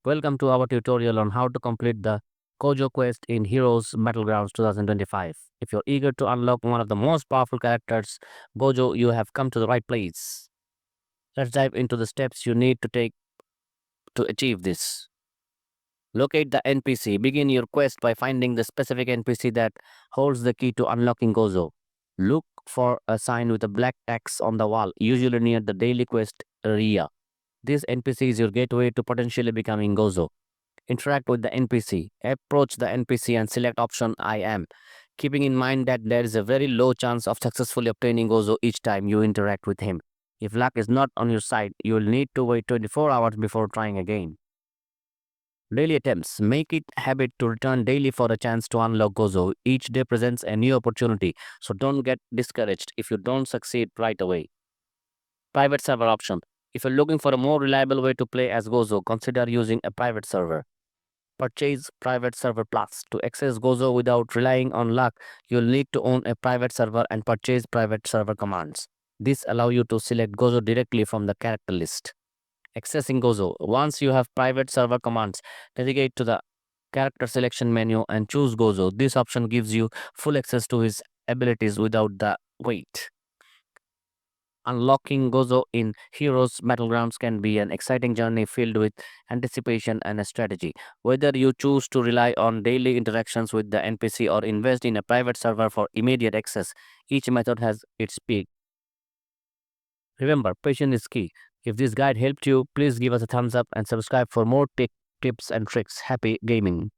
Welcome to our tutorial on how to complete the Gojo Quest in Heroes Battlegrounds 2025. If you're eager to unlock one of the most powerful characters, Gojo, you have come to the right place. Let's dive into the steps you need to take to achieve this. Locate the NPC. Begin your quest by finding the specific NPC that holds the key to unlocking Gojo. Look for a sign with a black X on the wall, usually near the daily quest area. This NPC is your gateway to potentially becoming Gojo. Interact with the NPC. Approach the NPC and select option I am, keeping in mind that there is a very low chance of successfully obtaining Gozo each time you interact with him. If luck is not on your side, you will need to wait 24 hours before trying again. Daily attempts. Make it a habit to return daily for a chance to unlock Gozo. Each day presents a new opportunity, so don't get discouraged if you don't succeed right away. Private server option. If you're looking for a more reliable way to play as Gozo, consider using a private server. Purchase Private Server Plus. To access Gozo without relying on luck, you'll need to own a private server and purchase private server commands. This allows you to select Gozo directly from the character list. Accessing Gozo. Once you have private server commands, navigate to the character selection menu and choose Gozo. This option gives you full access to his abilities without the wait. Unlocking Gozo in Heroes Battlegrounds can be an exciting journey filled with anticipation and a strategy. Whether you choose to rely on daily interactions with the NPC or invest in a private server for immediate access, each method has its peak. Remember, patience is key. If this guide helped you, please give us a thumbs up and subscribe for more tech tips and tricks. Happy gaming!